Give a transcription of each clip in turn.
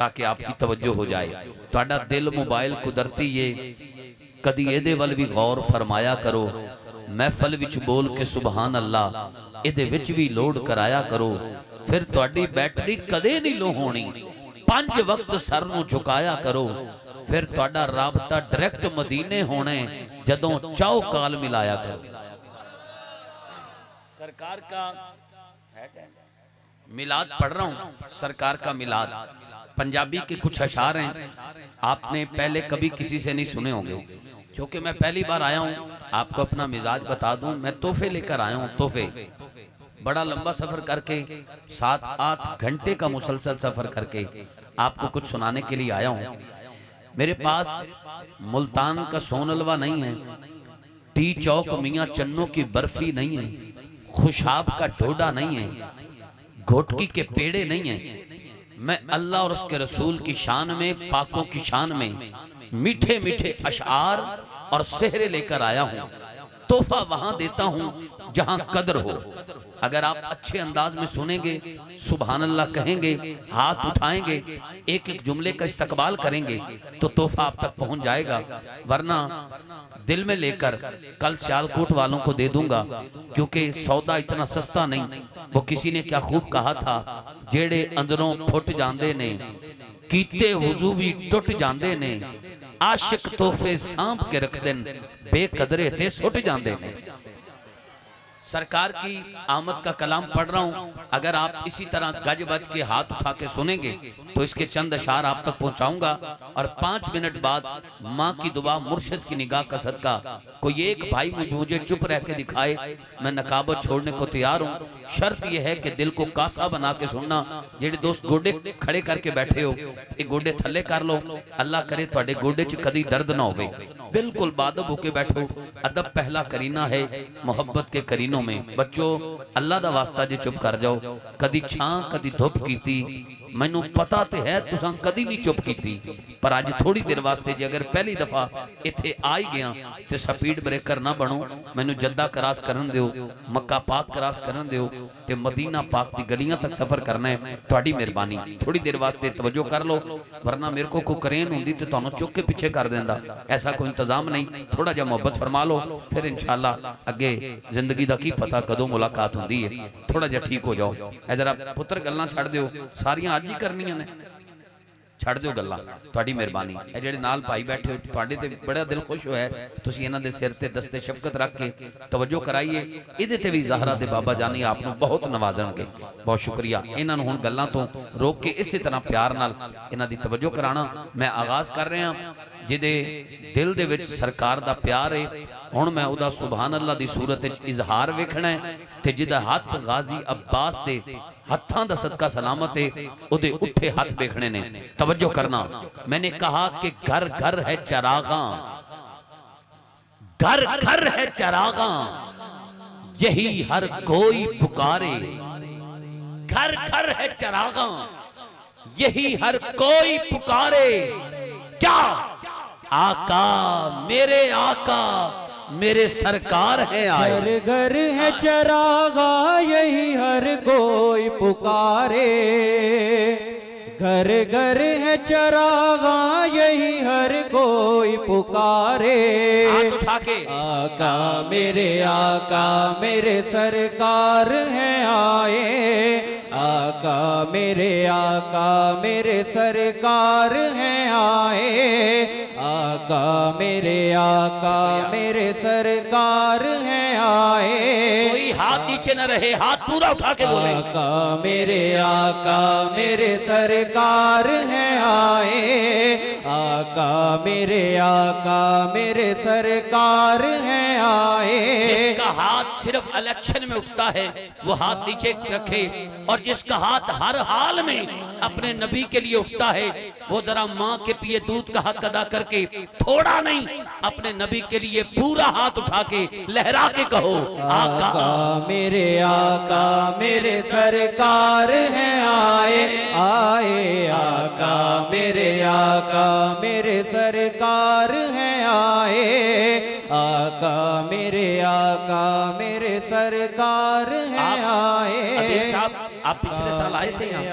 ताकि आपकी तवज्जो हो जाए। तुहाडा दिल मोबाइल कुदरती है, कदी इहदे वल भी गौर फरमाया करो। महफल विच बोल के सुबहान अल्लाह इहदे विच भी लोड कराया करो, फिर तुहाडी बैटरी कदे नहीं लो होनी। 5 वक्त सर नूं झुकाया करो, फिर तुहाडा राबता डायरेक्ट मदीने होने, जदों चाहो काल मिलाया करो। सरकार का मिलाद पढ़ रहा हूँ, सरकार का मिलाद पंजाबी के कुछ अशार हैं, आपने पहले कभी किसी से नहीं सुने होंगे। क्योंकि मैं पहली बार आया हूँ, आपको अपना मिजाज बता दूं, मैं तोहफे लेकर आया हूँ। तोहफे बड़ा लंबा सफर करके 7-8 घंटे का मुसलसल सफर करके आपको कुछ सुनाने के लिए आया हूँ। मेरे पास मुल्तान का सोनलवा नहीं है, टी चौक मियाँ चन्नों की बर्फी नहीं है, खुशाब का ढोडा नहीं है, घोटकी के पेड़े नहीं है। मैं अल्लाह और उसके रसूल की शान में, पाकों की शान में मीठे मीठे अशार और सेहरे लेकर आया हूँ। तोहफा वहां देता हूँ जहां कदर हो। अगर आप अच्छे अंदाज में सुनेंगे, सुभान अल्लाह कहेंगे, हाथ उठाएंगे, एक एक जुमले का इस्तकबाल करेंगे, तो तोहफा आप तक पहुंच जाएगा। वरना दिल में लेकर कल सियालकोट वालों को दे दूंगा, क्योंकि सौदा इतना सस्ता नहीं। वो किसी ने क्या खूब कहा था, जेड़े अंदरों फुट जांदे ने, कीते वुजू भी टुट जांदे ने, आशिक तोहफे सांप के रख देन, बेकदरे ते सुट जांदे ने। सरकार की आमद का कलाम पढ़ रहा हूँ। अगर आप इसी तरह गज बज के हाथ उठा के सुनेंगे तो इसके चंद अशार आप तक पहुंचाऊंगा। और 5 मिनट बाद माँ की दुआ, मुर्शिद की निगाह का सदका, कोई एक भाई मुझे चुप रह के दिखाए, मैं नकाबत छोड़ने को तैयार हूँ। शर्त यह है कि दिल को कासा बना के सुनना। जेडे दोस्त गोडे खड़े करके बैठे हो, एक गोडे थले कर लो। अल्लाह करे तुहाडे गोडे च कदी दर्द ना होवे, बिल्कुल बादब होके बैठो। अदब पहला करीना है मोहब्बत के करीनों में। बच्चों अल्लाह दा वास्ता जे चुप कर जाओ। कदी छां कदी धुप कीती, मैनू पता ते है तुसां कदी नहीं चुप कीती, पर अज थोड़ी देर वास्ते जे अगर पहली दफा इत्थे आ ही गया ते स्पीड ब्रेकर ना बनो। मैनू जद्दा क्रॉस करन दिओ, मक्का पाक क्रॉस करन दिओ, ते मदीना पाक दी गलियां तक सफर करना है। तुहाडी मेहरबानी, थोड़ी देर वास्ते तवज्जो कर लो, वरना मेरे को कोई क्रेन हुंदी ते तुहानू चुक के पीछे कर देंदा। ऐसा कोई इंतजाम नहीं। थोड़ा जा मोहब्बत फरमा लो, फिर इंशाअल्लाह अगे जिंदगी दा की पता कदों मुलाकात हुंदी है। थोड़ा जा ठीक हो जाओ। ए जरा पुत्र गल्लां छड़ दिओ, सारियां अज ही करनियां ने, छड़ दिओ गल्लां, तुहाडी मेहरबानी। ए जेहड़े नाल भाई बैठे हो, तुहाडे ते बड़ा दिल खुश होया है, तुसीं इन्हां दे सिर ते दस्ते शफकत रख के तवज्जो कराइए। इहदे ते भी ज़हरा दे बाबा जानी आप नूं बहुत नवाजणगे। बहुत शुक्रिया। इन्हां नूं हुण गल्लां तो रोक के इसी तरह प्यार नाल इन्हां दी तवज्जो कराना मैं आगाज़ कर रहा। जिहदे दिल दे विच सरकार दा प्यार है, हुण मैं उहदा सुभान अल्लाह दी सूरत विच इजहार वेखना है। ते जिहदा हथ गाजी अब्बास दे हत्थां दा सदका सलामत है, उहदे उठे हाथ वेखने ने। तवज्जो करना। मैंने कहा कि घर घर है चरागां, घर घर है चरागां, यही हर कोई पुकारे। घर घर है चरागां, यही हर कोई पुकारे। क्या आका मेरे आका मेरे सरकार है आए। घर घर है चरागा, यही हर कोई पुकारे। घर घर है चरागा, यही हर कोई पुकारे। हाथ उठा के आका मेरे सरकार हैं आए। आका मेरे सरकार हैं आए। आका मेरे सरकार हैं आए। कोई हाथ नीचे न रहे, हाथ पूरा उठा के बोले। आका मेरे सरकार हैं आए। आका मेरे सरकार हैं आए। जिसका हाथ सिर्फ इलेक्शन में उठता है वो हाथ नीचे रखे, और जिसका हाथ हर हाल में अपने नबी के लिए उठता है वो जरा माँ के पिए दूध का हक अदा करके थोड़ा नहीं, अपने नबी के लिए पूरा हाथ उठा के लहरा के कहो आका मेरे सरकार हैं आए। आए आका मेरे सरकार हैं आए। आका मेरे सरकार हैं आए। साहब आप पिछले साल आए थे यहाँ?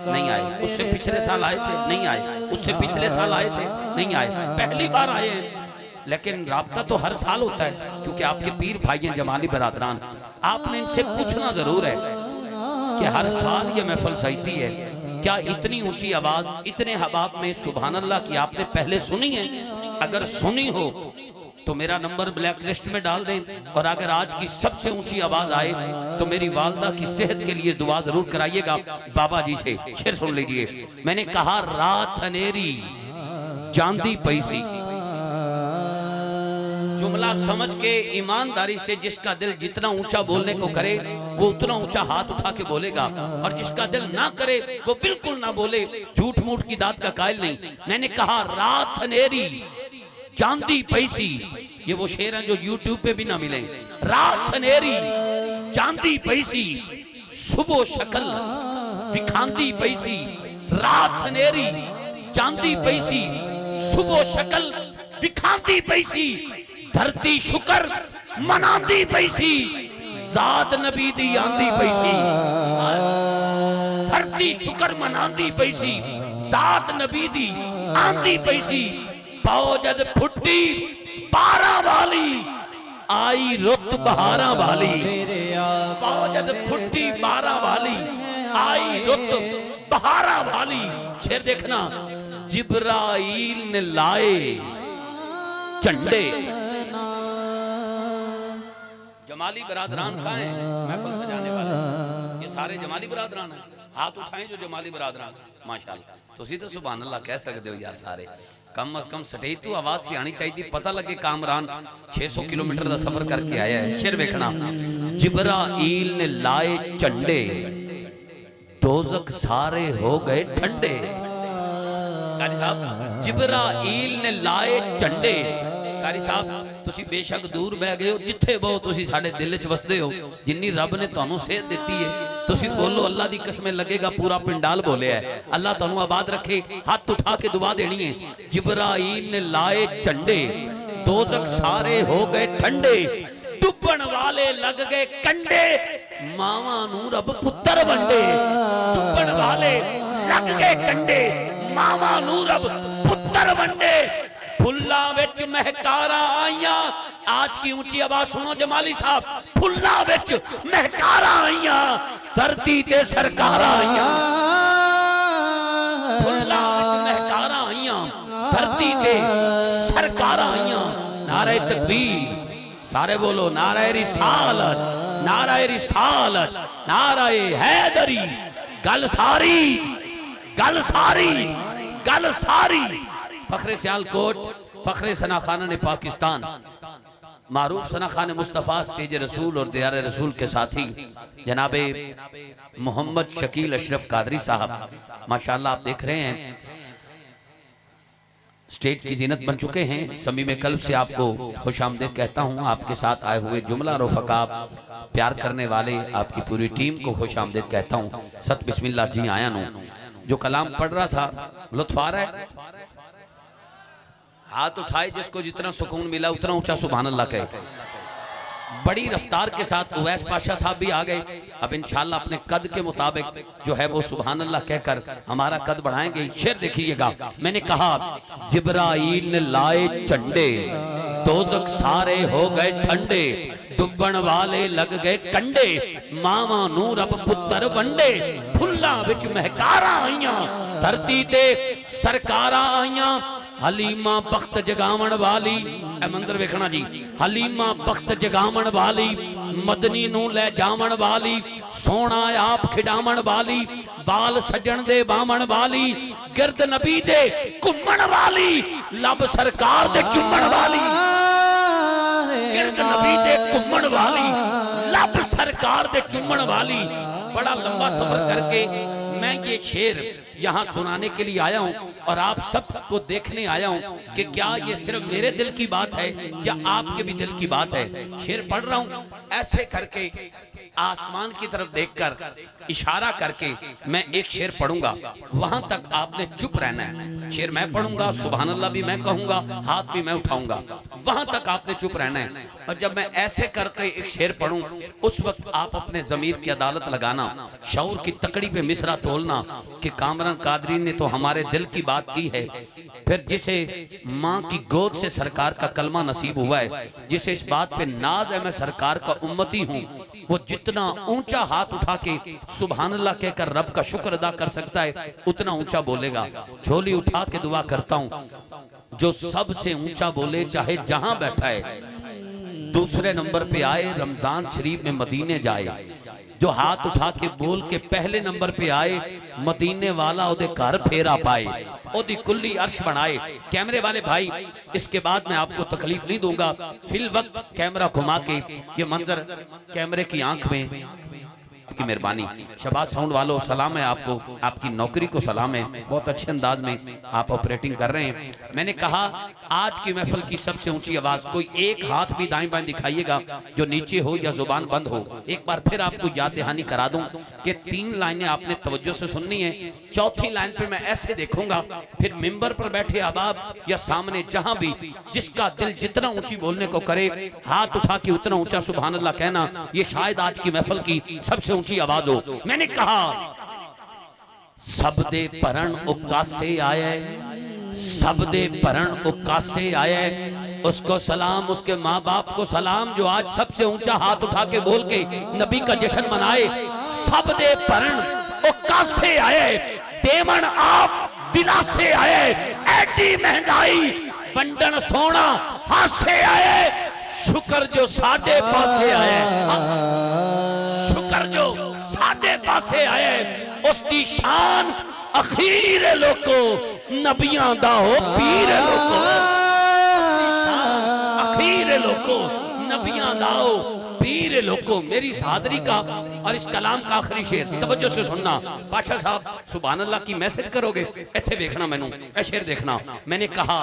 नहीं आए। उससे पिछले साल आए थे? नहीं आए। उससे पिछले साल आए थे? नहीं आए। पहली बार आए हैं। लेकिन राब्ता तो हर साल होता है, क्योंकि आपके पीर भाई हैं जमाली बरादरान। आपने इनसे पूछना जरूर है कि हर साल ये महफिल सजती है, क्या इतनी ऊंची आवाज इतने हबाब में सुभान अल्लाह की आपने पहले सुनी है? अगर सुनी हो तो मेरा नंबर ब्लैक लिस्ट में डाल दें, और अगर आज की सबसे ऊंची आवाज आए तो मेरी वालदा की सेहत के लिए दुआ जरूर कराइएगा। बाबा जी से शेर सुन लीजिए। मैंने कहा रात अनेरी चांदी पैसी, जुमला समझ के ईमानदारी से जिसका दिल जितना ऊंचा बोलने को करे वो उतना ऊंचा हाथ उठा के बोलेगा, और जिसका दिल ना करे वो बिल्कुल ना बोले, झूठ मूठ की दात का कायल नहीं। मैंने कहा रात अनेरी चांदी पैसी, ये वो शेर हैं जो यूट्यूब पे भी ना मिले। रात अनेरी चांदी पैसी, सुबह शक्ल दिखांदी पैसी। रात अनेरी चांदी पैसी, सुबह शक्ल दिखांदी पैसी। धरती शुक्र मनांदी पैसी, जात नबी दी आंदी पैसी। धरती शुक्र मनांदी पैसी, जात नबी दी आंदी पैसी। पाओ जद फुट्टी 12 वाली, आई रुत बहारा वाली। पाओ जद फुट्टी 12 वाली, आई रुत बहारा वाली। शेर देखना, जिब्राइल ने लाए झंडे। जमाली बरादरान कहाँ हैं महफिल सजाने वाले? ये सारे जमाली बरादरान हैं। हाथ उठाएं जो जमाली बरादरान। माशाल्लाह। तुसी तो सुभान अल्लाह कह सकते हो यार। सारे कम अज कम सटेज तो आवाज तो आनी चाहिए, पता लगे कामरान 600 किलोमीटर का सफर करके आया है। शेर वेखना, जिब्राइल ने लाए झंडे, दोज़ख सारे हो गए ठंडे। कारी साहब, जिब्राइल ने लाए झंडे। कारी साहब, तुसी बेशक दूर बह गए हो, जिथे बहु तुसी साडे दिल च वसदे हो। जिन्नी रब ने तुहानू सेहत दी है, तुसी बोलो अल्लाह दी कसमें लगेगा पूरा पिंडाल बोले है। अल्लाह तुहानू आबाद रखे। हाथ उठा के दुआ देनी है। जिब्राइल ने लाए झंडे, दोज़ख सारे हो गए ठंडे। डुबण वाले लग गए कंडे, मावां नू रब पुत्तर वंडे। डुबण वाले लग गए कंडे, मावां नू रब पुत्तर वंडे। फुल्ला विच महकारा आईया। आज की ऊंची आवाज सुनो जमाली साहब। फुल्ला विच महकारा आईया, धरती ते सरकारा आईया। फुल्ला विच महकारा आईया, धरती ते सरकारा आईया। नारे तकबीर, सारे बोलो नारे रिसालत, नारे रिसालत, नारे हैदरी। गल सारी, गल सारी, गल सारी। फखरे सियालकोट, फखरे सना खाना ने पाकिस्तान, मारूफ सना खान मुस्तफ़ा स्टेज रसूल और दियार रसूल के साथी जनाबे मोहम्मद शकील अशरफ कादरी साहब, माशाल्लाह आप देख रहे हैं स्टेज की जीनत बन चुके हैं। समी में कल्ब से आपको खुश आमदीद कहता हूँ। आपके साथ आए हुए जुमला रफ़क़ा, प्यार करने वाले आपकी पूरी टीम को खुश आमदीद कहता हूँ। सत बिस्मिल्लाह जी आया नो। जो कलाम पढ़ रहा था लुत्फ़ आ रहा है? हाथ उठाए जिसको जितना सुकून मिला उतना ऊंचा सुभान अल्लाह कहे। बड़ी रफ्तार के साथ उवैस पाशा साहब भी आ गए। अब इंशाल्लाह अपने कद के मुताबिक जो है वो सुभान अल्लाह कहकर हमारा कद बढ़ाएंगे। शेर देखिएगा। मैंने कहा जिब्राइल ने लाए झंडे, दोज़ख सारे हो गए ठंडे। डुबण वाले लग गए कंडे, मावा नू रब पुत्तर वंडे। फुल्ला विच महकारा आईया, धरती ते सरकारा आईया। हलीमा बख्त जगावण वाली, मंदिर वेखना जी। हलीमा बख्त जगावण वाली, मदनी नू ले जावण वाली। सोना आप खिडावण वाली, बाल सजन दे बावण वाली। गिरद नबी दे घुमण वाली, लब सरकार दे चुमण वाली। गिरद नबी दे घुमण वाली, लब सरकार दे चुमण वाली। बड़ा लंबा सफर करके मैं ये शेर यहाँ सुनाने के लिए आया हूँ और आप सबको देखने आया हूँ कि क्या ये सिर्फ मेरे दिल की बात है या आपके भी दिल की बात है। शेर पढ़ रहा हूँ ऐसे करके आसमान की तरफ देखकर इशारा करके मैं एक शेर पढ़ूंगा, वहां तक आपने चुप रहना है। शेर मैं पढ़ूंगा, सुभान अल्लाह भी मैं कहूंगा, हाथ भी मैं उठाऊंगा, वहां तक आपने चुप रहना है। और जब मैं ऐसे करके एक शेर पढ़ूं, उस वक्त आप अपने जमीर की अदालत लगाना, शऊर की तकड़ी पे मिसरा तोलना कि कामरान कादरी ने तो हमारे दिल की बात की है। फिर जिसे माँ की गोद से सरकार का कलमा नसीब हुआ है, जिसे इस बात पे नाज है मैं सरकार का उम्मती हूँ, वो जितना ऊंचा हाथ उठा के सुभान अल्लाह कहकर रब का शुक्र अदा कर सकता है, उतना ऊंचा बोलेगा। झोली उठा के दुआ करता हूँ, जो सबसे ऊंचा बोले चाहे जहां बैठा है, दूसरे नंबर पे आए, रमजान शरीफ में मदीने जाए। जो हाथ उठा के बोल के पहले नंबर पे आए, मदीने वाला ओदे घर फेरा पाए, ओदी कुल्ली अर्श बनाए। कैमरे वाले भाई, इसके बाद मैं आपको तकलीफ नहीं दूंगा, फिल वक्त कैमरा घुमा के ये मंजर कैमरे की आंख में, आपकी मेहरबानी। शबाज साउंड वालों सलाम है आपको, आपकी नौकरी को सलाम है, बहुत अच्छे अंदाज में आप ऑपरेटिंग कर रहे हैं। मैंने कहा आज की महफिल की सबसे ऊंची आवाज, कोई एक हाथ भी दाएं बाएं दिखाइएगा जो नीचे हो या जुबान बंद हो। एक बार फिर आपको याद दहानी करा दूं कि 3 लाइनें आपने तवज्जो से सुननी है। चौथी लाइन पे मैं ऐसे देखूंगा, फिर मिंबर पर बैठे अहबाब या सामने जहां भी जिसका दिल जितना ऊंची बोलने को करे, हाथ उठा के उतना ऊंचा सुभान अल्लाह कहना, ये शायद आज की महफिल की सबसे ऊंची आवाज हो। मैंने कहा सब दे परण उकासे आए, सब दे परण उकासे आए, उसको सलाम, उसके माँ बाप को सलाम जो आज सबसे ऊंचा हाथ उठा के बोल के नबी का जश्न मनाए। सब दे परण उकासे आए, देवन आप दिलासे आए, ऐडी महंगाई बंडन सोना हासे आए, शुक्र जो साडे पासे आए, शुक्र जो साडे पासे आए, उसकी शान अखीर लोको नबियां दा हो पीर लोको, उसकी शान अखीर लोको नबियां दा हो पीर लोको। मेरी सादरी का और इस कलाम का आखिरी शेर तवज्जो से सुनना। पाशा साहब सुभान अल्लाह की मैसेज करोगे, इत्थे देखना, मैनू ए शेर देखना। मैंने कहा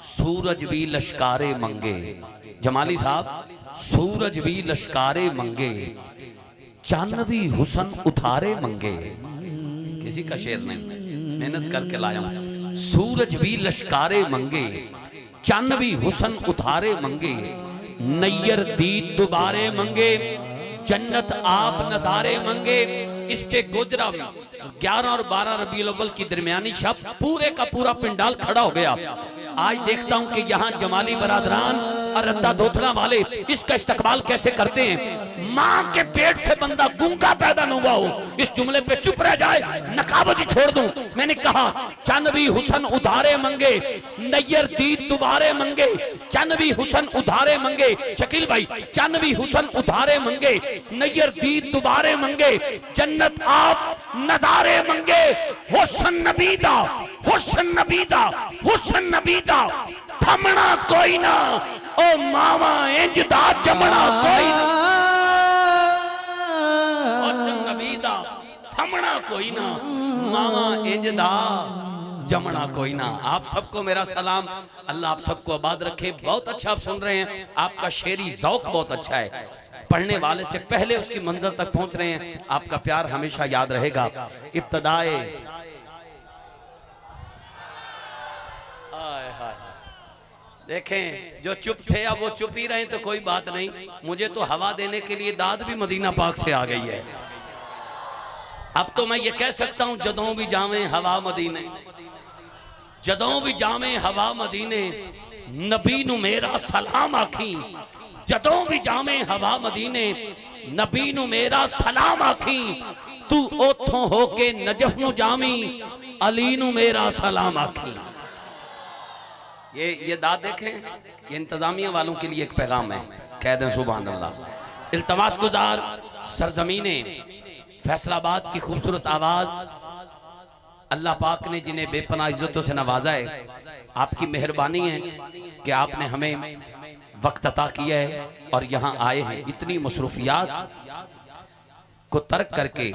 सूरज भी लश्कारे मंगे, जमाली साहब सूरज भी लश्कारे मंगे, चन्न भी हुसन उठारे मंगे। किसी का शेर नहीं, मेहनत करके लाया हूं। सूरज भी लश्कारे मंगे, चन्न भी हुसन उठारे मंगे, नैयर दीद दुबारे मंगे, जन्नत आप नजारे मंगे। इस पे गोजरा 11 और 12 रबीउल अव्वल की दरमियानी शब पूरे का पूरा पिंडाल खड़ा हो गया। आज देखता हूं कि यहाँ जमाली बरादरान और रद्दा दोथला वाले इसका इस्तकबाल कैसे करते हैं। माँ के पेट से बंदा गूंगा पैदा न हुआ हो, इस जुमले पे चुप रह जाए, नकाबत छोड़ दूं। मैंने कहा चन्न भी हुसन उधारे मंगे, नैयर दीद दुबारे मंगे, चन्न भी हुसन उधारे मंगे। शकील भाई, चन्न भी हुसन उधारे मंगे, नैयर दीद दुबारे मंगे, जन्नत आप नजारे मंगे। हुसन नबीदा, हुसन नबीदा, हुसन नबीदा, थमना कोई ना, ओ मामा इंजदा जमना कोई ना, थमना कोई ना, मामा इंजदा जमना कोई ना। आप सबको मेरा सलाम, अल्लाह आप सबको आबाद रखे। बहुत अच्छा आप सुन रहे हैं, आपका शेरी ज़ौक बहुत अच्छा है, पढ़ने वाले से पहले उसकी मंजिल तक पहुंच रहे हैं। आपका प्यार हमेशा याद रहेगा। इब्तदाए देखें, जो चुप थे अब वो चुप ही रहे तो कोई बात नहीं, मुझे तो हवा देने के लिए दाद भी मदीना पाक से आ गई है। अब तो मैं ये कह सकता हूं जदों भी जावे हवा मदीने, जदों भी जावे हवा मदीने, नबी नु मेरा सलाम आखी, जदों भी जावे हवा मदीने, नबी नु मेरा सलाम आखी, तू ओथों होके नजफ नु जामी, अली नु मेरा सलाम आखी। ये दाद देखें, ये इंतजामिया वालों के लिए एक पैगाम है, कह दें सुभान अल्लाह। इल्तमास गुजार सरजमीने फैसलाबाद की खूबसूरत आवाज, अल्लाह पाक ने जिन्हें बेपनाह इज्जतों से नवाजा है, आपकी मेहरबानी है कि आपने हमें वक्त अता किया है और यहाँ आए हैं। इतनी मसरूफियात को तर्क करके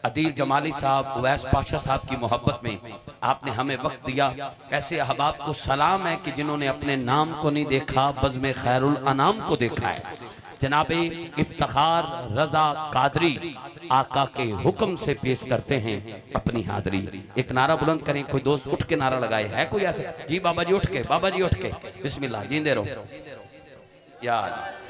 अदील जमाली साहब, उवैस पाशा साहब की मोहब्बत में आपने हमें वक्त दिया। ऐसे अहबाब को सलाम है कि जिन्होंने अपने नाम को नहीं देखा, बज़्म खैरुल अनाम को देखा है। जनाबे इफ्तिखार रजा कादरी आका के हुक्म से पेश करते हैं अपनी हाजिरी। एक नारा बुलंद करें, कोई दोस्त उठ के नारा लगाए, है कोई ऐसे? जी बाबा जी उठ के, बाबा जी उठ के, बिस्मिल्लाह, जींदे रहो यार।